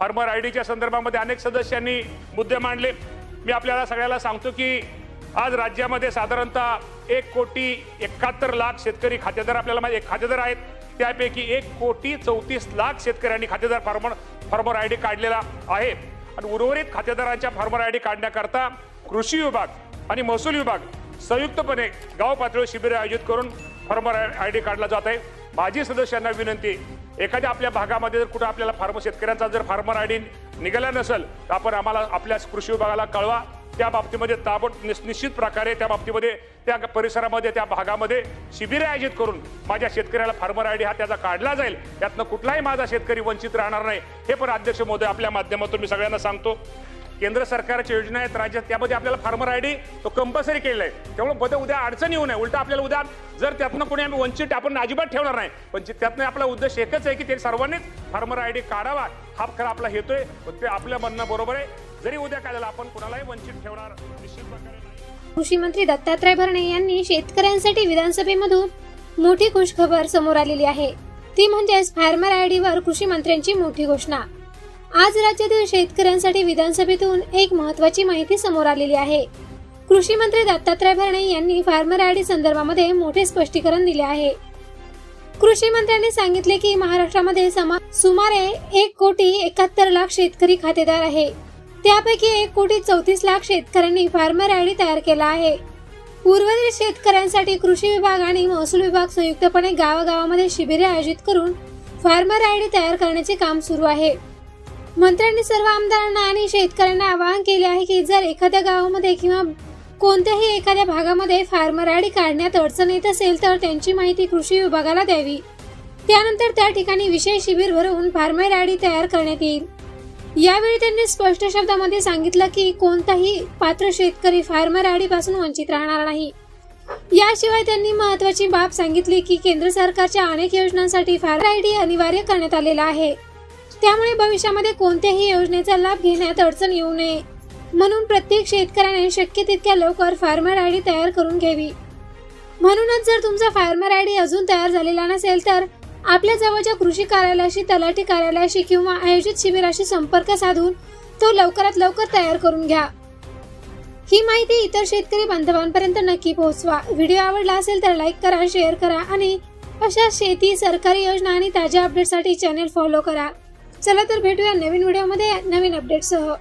Farmer आयडीच्या संदर्भामध्ये अनेक सदस्यांनी मुद्दे मांडले। मी आपल्याला सगळ्याला सांगतो की आज राज्यामध्ये साधारणतः 1,71,00,000 शेतकरी खातेदार आपल्याला खातेदार आहेत। त्यापैकी 1,34,00,000 शेतकऱ्यांनी खातेदार फार्मर आयडी काढलेला आहे आणि उर्वरित खातेदारांच्या फार्मर आयडी काढण्याकरता कृषी विभाग आणि महसूल विभाग संयुक्तपणे गाव पातळीवर शिबिरे आयोजित करून फार्मर आयडी काढला जात आहे। माझी सदस्यांना विनंती, एखाद्या आपल्या भागामध्ये जर कुठे आपल्याला शेतकऱ्यांचा जर फार्मर आयडी निघाला नसेल तर आपण आम्हाला आपल्या कृषी विभागाला कळवा। त्या बाबतीमध्ये निश्चित प्रकारे त्या बाबतीमध्ये त्या परिसरामध्ये त्या भागामध्ये शिबिरे आयोजित करून माझ्या शेतकऱ्याला फार्मर आयडी हा त्याचा काढला जाईल। त्यातनं कुठलाही माझा शेतकरी वंचित राहणार नाही, हे पण अध्यक्ष महोदय आपल्या माध्यमातून मी सगळ्यांना सांगतो। केंद्र सरकारच्या योजना आहेत राज्यात, त्यामध्ये आपल्याला फार्मर आयडी तो कंपल्सरी केलेला आहे। त्यामुळे उद्या अडचण येऊ नये, उलट आपल्याला उद्या जर त्यातनं कोणी आम्ही वंचित आपण अजिबात ठेवणार नाही, पण त्यातनं आपला उद्देश एकच आहे की ते सर्वांनीच फार्मर आयडी काढावा हा खरा आपला हेतू आहे। ते आपल्या म्हणणं बरोबर आहे, जरी उद्या काय झालं आपण कुणालाही वंचित ठेवणार निश्चित प्रकारे नाही। कृषी मंत्री दत्तात्रय भरणे यांनी शेतकऱ्यांसाठी विधानसभेमधून मोठी खुशखबर समोर आलेली आहे, ती म्हणजेच फार्मर आयडीवर कृषी मंत्र्यांची मोठी घोषणा। आज राज्यातील शेतकऱ्यांसाठी विधानसभेतून एक महत्त्वाची माहिती समोर आलेली आहे। कृषी मंत्री दत्तात्रय भरणे यांनी फार्मर आयडी संदर्भामध्ये मोठे स्पष्टीकरण दिले आहे। कृषी मंत्र्यांनी सांगितले की महाराष्ट्रामध्ये सुमारे 1,71,00,000 शेतकरी खातेदार आहे। त्यापैकी 1,34,00,000 शेतकऱ्यांनी फार्मर आयडी तयार केला आहे। उर्वरित शेतकऱ्यांसाठी कृषी विभाग आणि महसूल विभाग संयुक्तपणे गावागावामध्ये शिबिरे आयोजित करून फार्मर आयडी तयार करण्याचे काम सुरू आहे। मंत्र्यांनी सर्व आमदारांना आणि शेतकऱ्यांना आवाहन केले आहे की जर एखाद्या गावामध्ये किंवा कोणत्याही एखाद्या भागामध्ये फार्मर आयडी काढण्यात अडचण येत असेल तर त्यांची माहिती कृषी विभागाला द्यावी। त्यानंतर त्या ठिकाणी विशेष शिबिर भरवून फार्मर आयडी तयार करण्यात येईल। यावेळी त्यांनी स्पष्ट शब्दामध्ये सांगितलं की कोणताही पात्र शेतकरी फार्मर आयडी पासून वंचित राहणार नाही। याशिवाय त्यांनी महत्त्वाची बाब सांगितली की केंद्र सरकारच्या अनेक योजनांसाठी फार्मर आयडी अनिवार्य करण्यात आलेला आहे। त्यामुळे भविष्यामध्ये कोणत्याही योजनेचा लाभ घेण्यात अडचण येऊ नये म्हणून प्रत्येक शेतकऱ्याने शक्य तितक्या लवकर फार्मर आयडी तयार करून घ्यावी। म्हणूनच जर तुमचा फार्मर आयडी अजून तयार झालेला नसेल तर आपल्या जवळच्या कृषी कार्यालयाशी, तलाठी कार्यालयाशी किंवा आयोजित शिबिराशी संपर्क साधून तो लवकरात लवकर तयार करून घ्या। ही माहिती इतर शेतकरी बांधवांपर्यंत नक्की पोहोचवा। व्हिडिओ आवडला असेल तर लाईक करा, शेअर करा आणि अशा शेती, सरकारी योजना आणि ताज्या अपडेटसाठी चॅनेल फॉलो करा। चला तर भेटूया नवीन व्हिडिओमध्ये नवीन अपडेटसह।